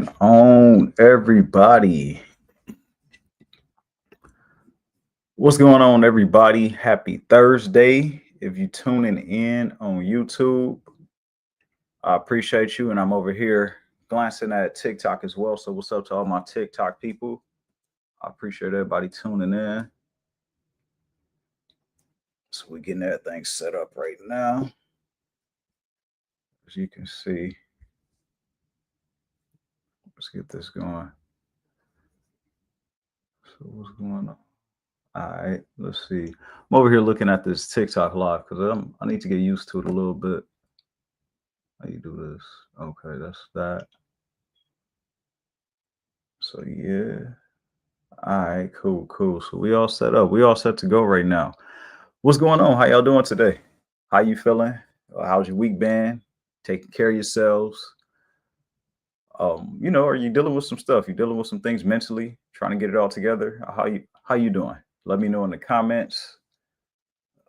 going on, everybody? What's going on, everybody? Happy Thursday. If you're tuning in on YouTube, I appreciate you. And I'm over here glancing at TikTok as well. So, what's up to all my TikTok people? I appreciate everybody tuning in. So, we're getting everything set up right now. As you can see, let's get this going. So, what's going on? All right, let's see. I'm over here looking at this TikTok live because I need to get used to it a little bit. How you do this? Okay, that's that. So yeah. All right, cool. So we all set up. We all set to go right now. What's going on? How y'all doing today? How you feeling? How's your week been? Taking care of yourselves. Are you dealing with some stuff? You dealing with some things mentally, trying to get it all together? How you doing? Let me know in the comments.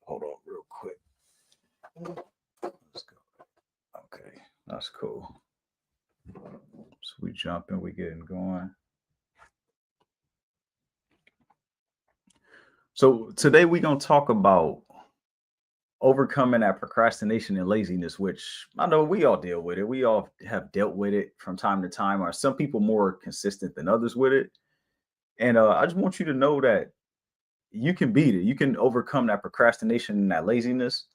Hold on real quick. Let's go. Okay, that's cool. So we jumping, we getting going. So today we're gonna talk about overcoming that procrastination and laziness, which I know we all deal with it. We all have dealt with it from time to time, or some people more consistent than others with it. And I just want you to know that you can beat it. You can overcome that procrastination and that laziness.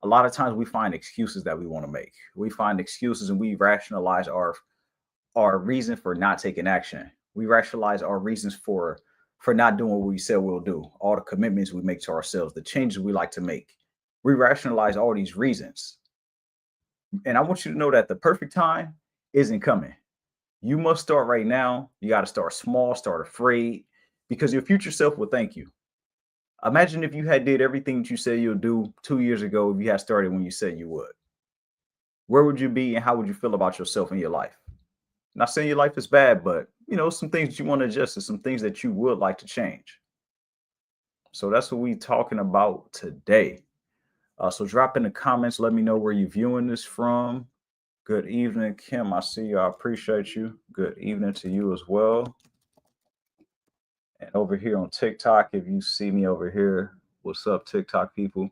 A lot of times we find excuses that we want to make. We find excuses and we rationalize our reason for not taking action. We rationalize our reasons for not doing what we said we'll do, all the commitments we make to ourselves, the changes we like to make. We rationalize all these reasons. And I want you to know that the perfect time isn't coming. You must start right now. You got to start small, start afraid, because your future self will thank you. Imagine if you had did everything that you said you'll do 2 years ago, if you had started when you said you would. Where would you be and how would you feel about yourself in your life? Not saying your life is bad, but some things that you want to adjust and some things that you would like to change. So that's what we're talking about today. So drop in the comments. Let me know where you're viewing this from. Good evening, Kim. I see you. I appreciate you. Good evening to you as well. And over here on TikTok, if you see me over here, what's up, TikTok people?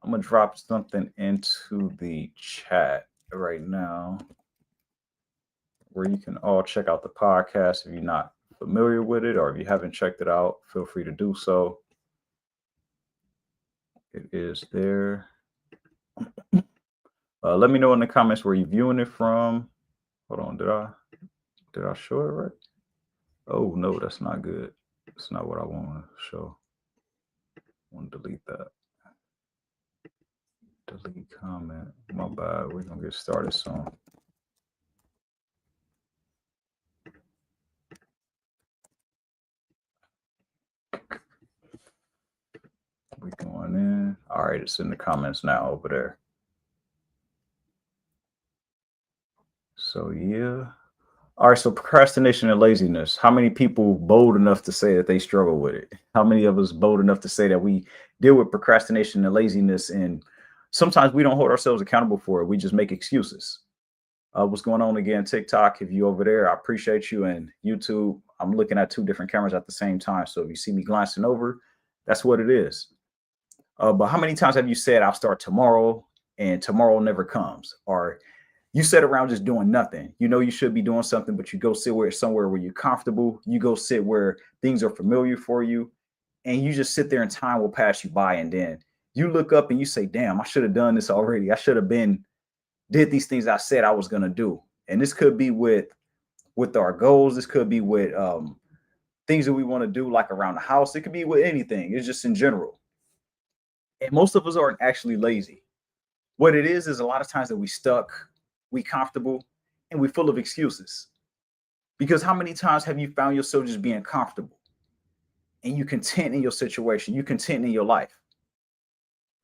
I'm going to drop something into the chat right now where you can all check out the podcast. If you're not familiar with it or if you haven't checked it out, feel free to do so. It is there. Let me know in the comments where you're viewing it from. Hold on, did I show it right? Oh no, that's not good. That's not what I want to show. I want to delete that. Delete comment. My bad. We're gonna get started soon. We going in. All right, it's in the comments now over there. So yeah. All right, so procrastination and laziness. How many people bold enough to say that they struggle with it? How many of us bold enough to say that we deal with procrastination and laziness, and sometimes we don't hold ourselves accountable for it. We just make excuses. What's going on again, TikTok? If you over there, I appreciate you. And YouTube, I'm looking at two different cameras at the same time. So if you see me glancing over, that's what it is. But how many times have you said, I'll start tomorrow, and tomorrow never comes? Or you sit around just doing nothing. You know you should be doing something, but you go sit somewhere where you're comfortable. You go sit where things are familiar for you, and you just sit there and time will pass you by. And then you look up and you say, damn, I should have done this already. I should have did these things I said I was going to do. And this could be with our goals. This could be with things that we want to do, like around the house. It could be with anything. It's just in general. And most of us aren't actually lazy. What it is a lot of times that we stuck, we comfortable, and we full of excuses. Because how many times have you found yourself just being comfortable and you content in your situation, you content in your life?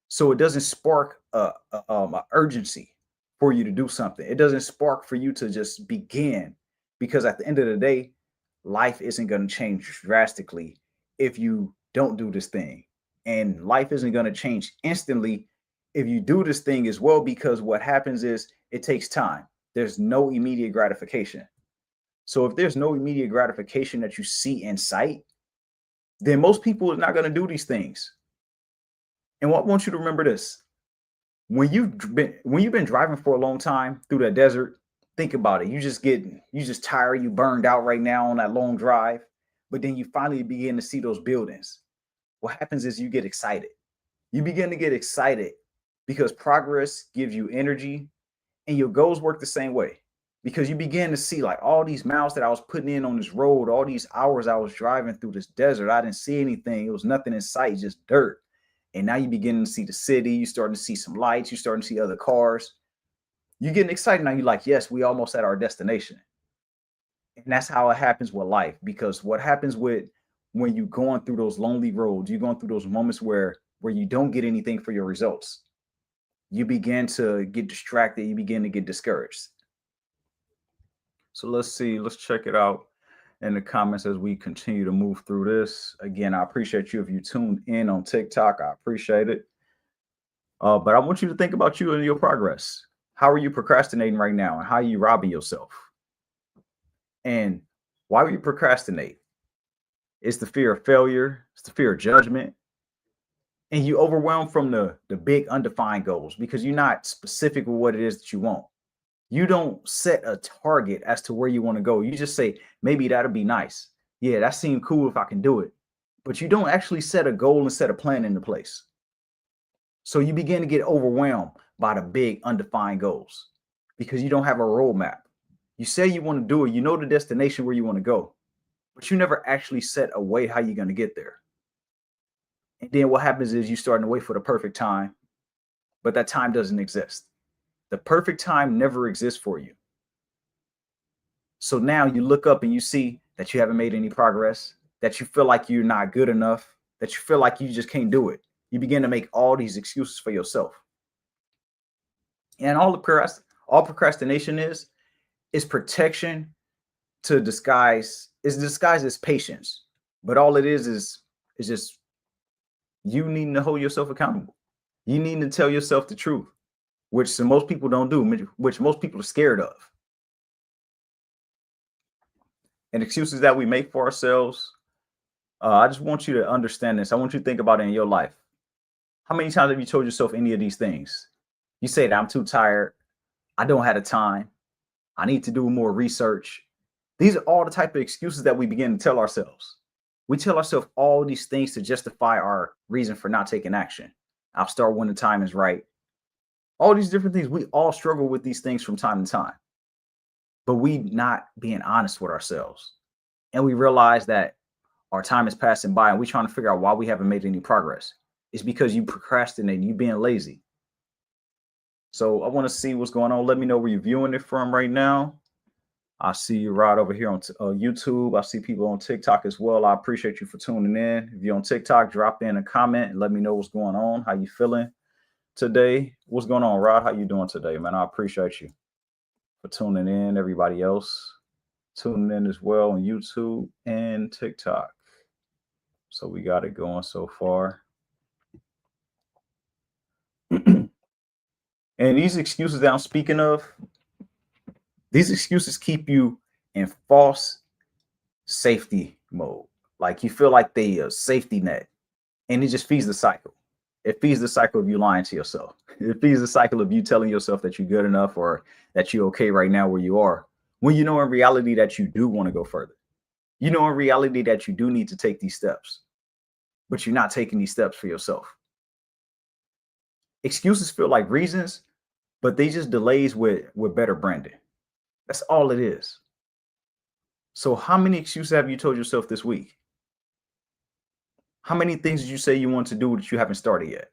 So it doesn't spark a urgency for you to do something. It doesn't spark for you to just begin, because at the end of the day, life isn't going to change drastically if you don't do this thing. And life isn't going to change instantly if you do this thing as well, because what happens is it takes time. there's no immediate gratification. So if there's no immediate gratification that you see in sight, then most people are not going to do these things. And I want you to remember this. When you've been driving for a long time through that desert, think about it. You just tired, you burned out right now on that long drive, but then you finally begin to see those buildings. What happens is you get excited. You begin to get excited because progress gives you energy, and your goals work the same way, because you begin to see like all these miles that I was putting in on this road, all these hours I was driving through this desert. I didn't see anything. It was nothing in sight, just dirt. And now you begin to see the city. You're starting to see some lights. You're starting to see other cars. You're getting excited now. You're like, yes, we almost at our destination. And that's how it happens with life. Because what happens with when you're going through those lonely roads, you're going through those moments where you don't get anything for your results. You begin to get distracted. You begin to get discouraged. So let's see. Let's check it out in the comments as we continue to move through this. Again, I appreciate you if you tuned in on TikTok. I appreciate it. But I want you to think about you and your progress. How are you procrastinating right now, and how are you robbing yourself? And why would you procrastinate? It's the fear of failure. It's the fear of judgment. And you overwhelmed from the big undefined goals because you're not specific with what it is that you want. You don't set a target as to where you want to go. You just say, maybe that'll be nice. Yeah, that seemed cool if I can do it. But you don't actually set a goal and set a plan into place. So you begin to get overwhelmed by the big undefined goals because you don't have a roadmap. You say you want to do it. You know the destination where you want to go, but you never actually set a way how you're going to get there. And then what happens is you starting to wait for the perfect time, but that time doesn't exist. The perfect time never exists for you. So now you look up and you see that you haven't made any progress, that you feel like you're not good enough, that you feel like you just can't do it. You begin to make all these excuses for yourself. And all procrastination is protection to disguise, is disguised as patience. But all it is just you needing to hold yourself accountable. You need to tell yourself the truth, which most people don't do, which most people are scared of. And excuses that we make for ourselves, I just want you to understand this. I want you to think about it in your life. How many times have you told yourself any of these things? You say that I'm too tired. I don't have the time. I need to do more research. These are all the type of excuses that we begin to tell ourselves. We tell ourselves all these things to justify our reason for not taking action. I'll start when the time is right. All these different things. We all struggle with these things from time to time, but we not being honest with ourselves. And we realize that our time is passing by and we're trying to figure out why we haven't made any progress. It's because you procrastinate, you being lazy. So I want to see what's going on. Let me know where you're viewing it from right now. I see you right over here on YouTube. I see people on TikTok as well. I appreciate you for tuning in. If you're on TikTok, drop in a comment and let me know what's going on. How you feeling today? What's going on, Rod? How you doing today, man? I appreciate you for tuning in. Everybody else tuning in as well on YouTube and TikTok. So we got it going so far. And these excuses that I'm speaking of, these excuses keep you in false safety mode. Like you feel like they a safety net, and it just feeds the cycle. It feeds the cycle of you lying to yourself. It feeds the cycle of you telling yourself that you're good enough or that you're okay right now where you are, when you know in reality that you do want to go further. You know in reality that you do need to take these steps, but you're not taking these steps for yourself. Excuses feel like reasons, but they just delays with better branding. That's all it is. So how many excuses have you told yourself this week? How many things did you say you want to do that you haven't started yet?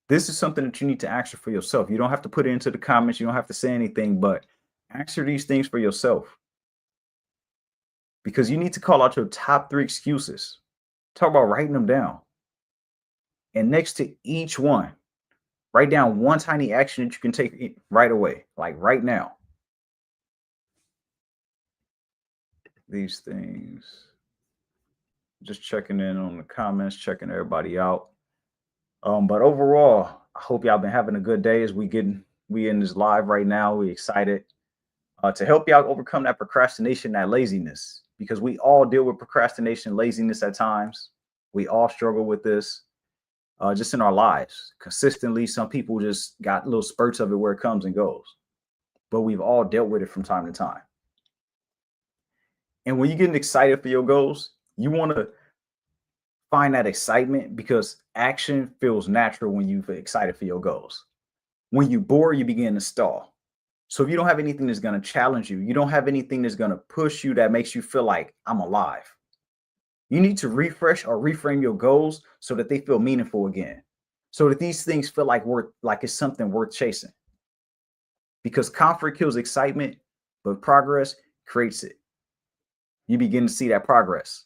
This is something that you need to answer for yourself. You don't have to put it into the comments. You don't have to say anything, but answer these things for yourself. Because you need to call out your top 3 excuses. Talk about writing them down. And next to each one, write down one tiny action that you can take right away, like right now. These things. Just checking in on the comments, checking everybody out. But overall, I hope y'all been having a good day as we getting We in this live right now. We excited to help you out overcome that procrastination, that laziness, because we all deal with procrastination, laziness at times. We all struggle with this just in our lives consistently. Some people just got little spurts of it where it comes and goes, but we've all dealt with it from time to time. And when you're getting excited for your goals, you want to find that excitement because action feels natural when you're excited for your goals. When you bored, you begin to stall. So if you don't have anything that's going to challenge you, you don't have anything that's going to push you that makes you feel like I'm alive. You need to refresh or reframe your goals so that they feel meaningful again. So that these things feel like it's something worth chasing. Because comfort kills excitement, but progress creates it. You begin to see that progress.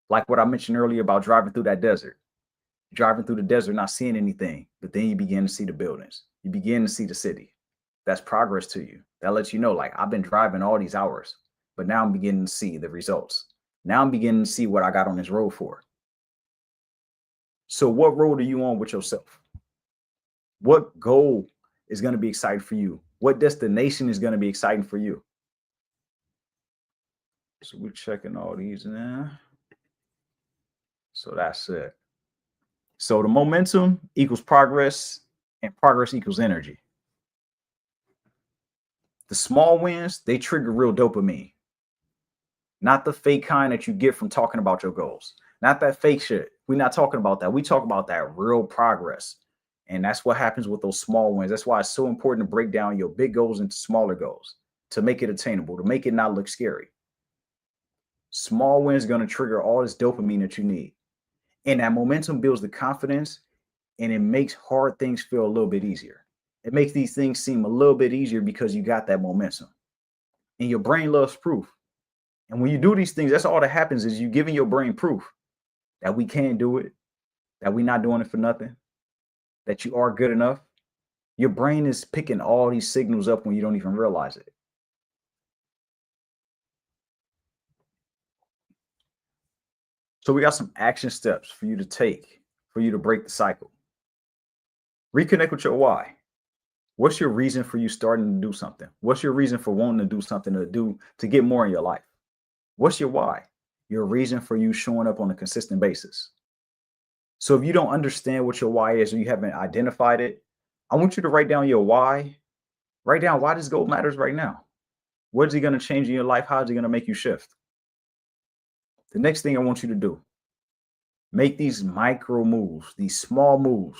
Like what I mentioned earlier about driving through that desert. Driving through the desert, not seeing anything, but then you begin to see the buildings. You begin to see the city. That's progress to you. That lets you know, like, I've been driving all these hours, but now I'm beginning to see the results. Now I'm beginning to see what I got on this road for. So what road are you on with yourself? What goal is going to be exciting for you? What destination is going to be exciting for you? So we're checking all these now. So that's it. So the momentum equals progress, and progress equals energy. The small wins, they trigger real dopamine. Not the fake kind that you get from talking about your goals. Not that fake shit. We're not talking about that. We talk about that real progress. And that's what happens with those small wins. That's why it's so important to break down your big goals into smaller goals, to make it attainable, to make it not look scary. Small wins are going to trigger all this dopamine that you need. And that momentum builds the confidence, and it makes hard things feel a little bit easier. It makes these things seem a little bit easier because you got that momentum. And your brain loves proof. And when you do these things, that's all that happens is you giving your brain proof that we can do it, that we're not doing it for nothing, that you are good enough. Your brain is picking all these signals up when you don't even realize it. So we got some action steps for you to take, for you to break the cycle. Reconnect with your why. What's your reason for you starting to do something? What's your reason for wanting to do something to get more in your life? What's your why? Your reason for you showing up on a consistent basis. So if you don't understand what your why is or you haven't identified it, I want you to write down your why. Write down why this goal matters right now. What is it going to change in your life? How is it going to make you shift? The next thing I want you to do, make these micro moves, these small moves.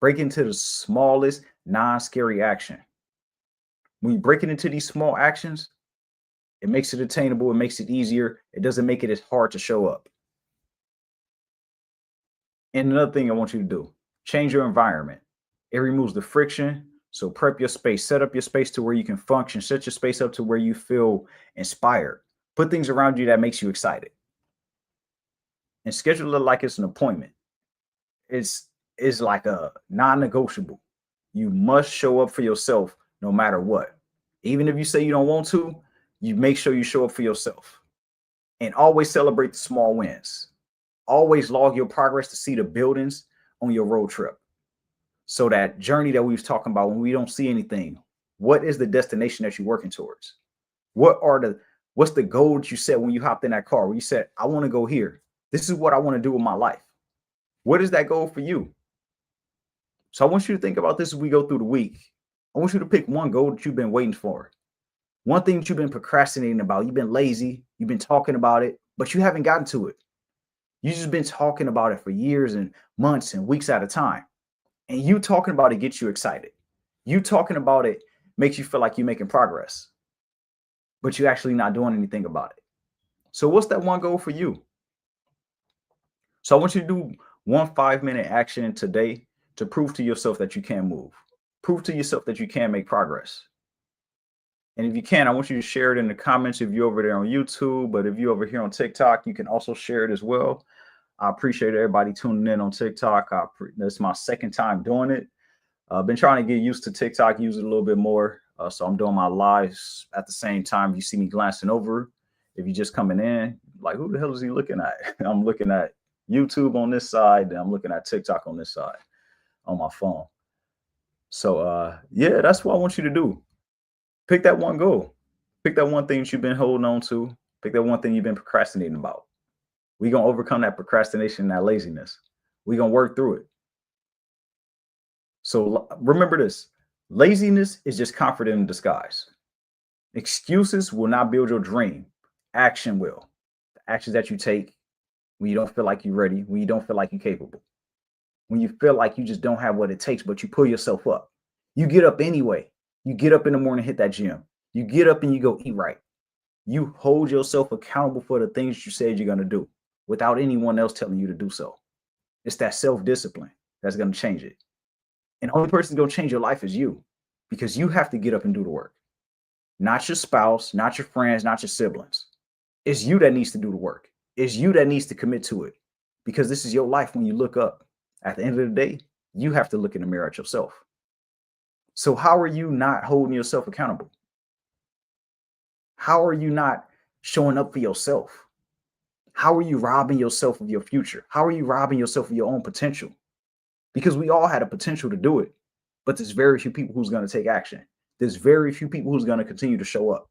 Break into the smallest non-scary action. When you break it into these small actions, it makes it attainable. It makes it easier. It doesn't make it as hard to show up. And another thing I want you to do, change your environment. It removes the friction. So prep your space, set up your space to where you can function, set your space up to where you feel inspired. Put things around you that makes you excited. And schedule it like it's an appointment. It's like a non-negotiable. You must show up for yourself no matter what. Even if you say you don't want to, you make sure you show up for yourself. And always celebrate the small wins. Always log your progress to see the buildings on your road trip. So that journey that we was talking about, when we don't see anything, what is the destination that you're working towards? What's the goal that you set when you hopped in that car? Where you said, I want to go here. This is what I want to do with my life. What is that goal for you? So I want you to think about this as we go through the week. I want you to pick one goal that you've been waiting for. One thing that you've been procrastinating about. You've been lazy. You've been talking about it, but you haven't gotten to it. You've just been talking about it for years and months and weeks at a time. And you talking about it gets you excited. You talking about it makes you feel like you're making progress, but you're actually not doing anything about it. So what's that one goal for you? So I want you to do one 5-minute action today to prove to yourself that you can move. Prove to yourself that you can make progress. And if you can, I want you to share it in the comments if you're over there on YouTube, but if you're over here on TikTok, you can also share it as well. I appreciate everybody tuning in on TikTok. That's my second time doing it. I've been trying to get used to TikTok, use it a little bit more. So I'm doing my lives at the same time. You see me glancing over. If you're just coming in, like, who the hell is he looking at? I'm looking at YouTube on this side, and I'm looking at TikTok on this side on my phone. So yeah, that's what I want you to do. Pick that one goal. Pick that one thing that you've been holding on to. Pick that one thing you've been procrastinating about. We're gonna overcome that procrastination and that laziness. We're gonna work through it. So remember this: laziness is just comfort in disguise. Excuses will not build your dream. Action will. The actions that you take when you don't feel like you're ready, when you don't feel like you're capable, when you feel like you just don't have what it takes, but you pull yourself up. You get up anyway. You get up in the morning, hit that gym. You get up and you go eat right. You hold yourself accountable for the things you said you're going to do without anyone else telling you to do so. It's that self discipline that's going to change it. And the only person going to change your life is you, because you have to get up and do the work. Not your spouse, not your friends, not your siblings. It's you that needs to do the work. It's you that needs to commit to it, because this is your life. When you look up at the end of the day, you have to look in the mirror at yourself. So how are you not holding yourself accountable? How are you not showing up for yourself? How are you robbing yourself of your future? How are you robbing yourself of your own potential? Because we all had a potential to do it, but there's very few people who's going to take action. There's very few people who's going to continue to show up.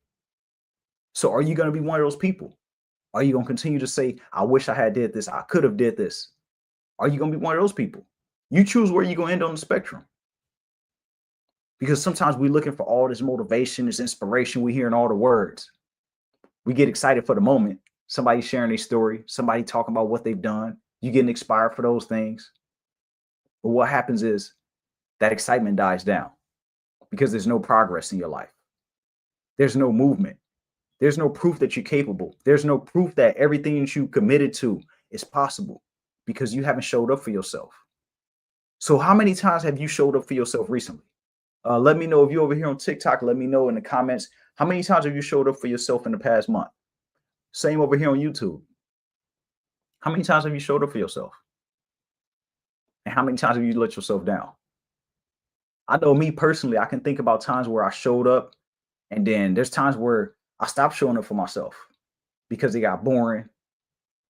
So are you going to be one of those people? Are you going to continue to say, I wish I had did this, I could have did this? Are you going to be one of those people? You choose where you're going to end on the spectrum. Because sometimes we're looking for all this motivation, this inspiration, we're hearing all the words. We get excited for the moment. Somebody sharing their story, somebody talking about what they've done. You getting inspired for those things. But what happens is that excitement dies down because there's no progress in your life. There's no movement. There's no proof that you're capable. There's no proof that everything that you committed to is possible, because you haven't showed up for yourself. So how many times have you showed up for yourself recently? Let me know if you're over here on TikTok. Let me know in the comments. How many times have you showed up for yourself in the past month? Same over here on YouTube. How many times have you showed up for yourself? And how many times have you let yourself down? I know me personally, I can think about times where I showed up, and then there's times where I stopped showing up for myself because it got boring.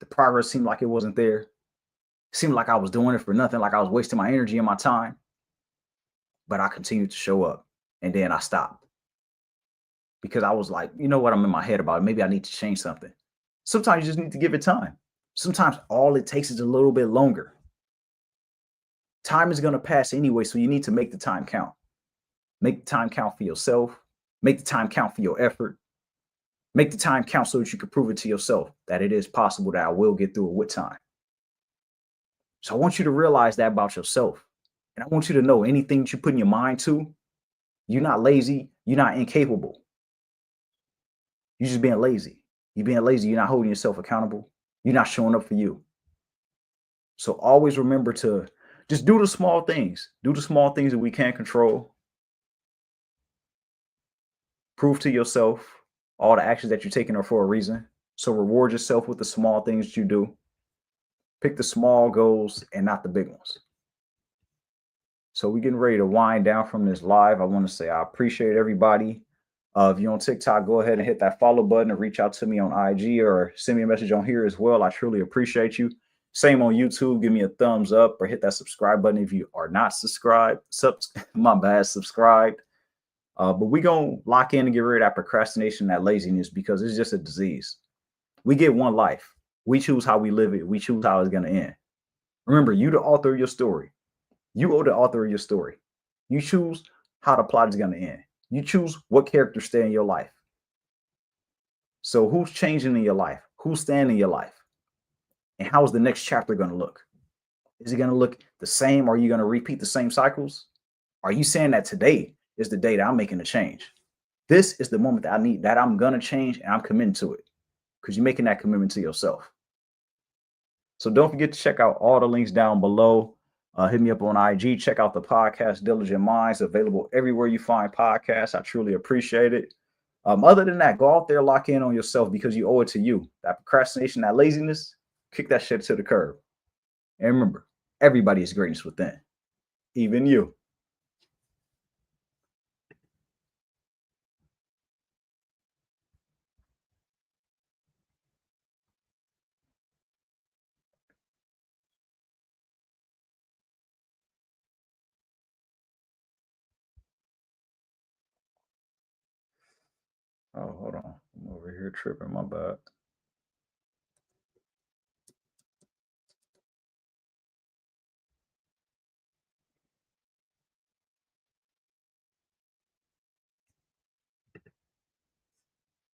The progress seemed like it wasn't there. It seemed like I was doing it for nothing, like I was wasting my energy and my time. But I continued to show up, and then I stopped because I was like, you know what, I'm in my head about it. Maybe I need to change something. Sometimes you just need to give it time. Sometimes all it takes is a little bit longer. Time is going to pass anyway, so you need to make the time count. Make the time count for yourself. Make the time count for your effort. Make the time count so that you can prove it to yourself that it is possible, that I will get through it with time. So I want you to realize that about yourself. And I want you to know, anything that you put in your mind to, you're not lazy. You're not incapable. You're just being lazy. You're being lazy. You're not holding yourself accountable. You're not showing up for you. So always remember to just do the small things. Do the small things that we can't control. Prove to yourself all the actions that you're taking are for a reason. So reward yourself with the small things that you do. Pick the small goals and not the big ones. So we're getting ready to wind down from this live. I want to say I appreciate everybody. If you're on TikTok, go ahead and hit that follow button and reach out to me on IG, or send me a message on here as well. I truly appreciate you. Same on YouTube. Give me a thumbs up or hit that subscribe button if you are not subscribed. My bad, subscribed. But we're going to lock in and get rid of that procrastination, that laziness, because it's just a disease. We get one life. We choose how we live it. We choose how it's going to end. Remember, you the author of your story. You are the author of your story. You choose how the plot is going to end. You choose what characters stay in your life. So who's changing in your life? Who's staying in your life? And how is the next chapter going to look? Is it going to look the same? Or are you going to repeat the same cycles? Are you saying that today is the day that I'm making a change? This is the moment that I need, that I'm going to change, and I'm committing to it, because you're making that commitment to yourself. So don't forget to check out all the links down below. Hit me up on IG. Check out the podcast, Diligent Minds, available everywhere you find podcasts. I truly appreciate it. Other than that, go out there, lock in on yourself, because you owe it to you. That procrastination, that laziness, kick that shit to the curb. And remember, everybody is greatness within, even you. Oh, hold on. I'm over here tripping. My bad.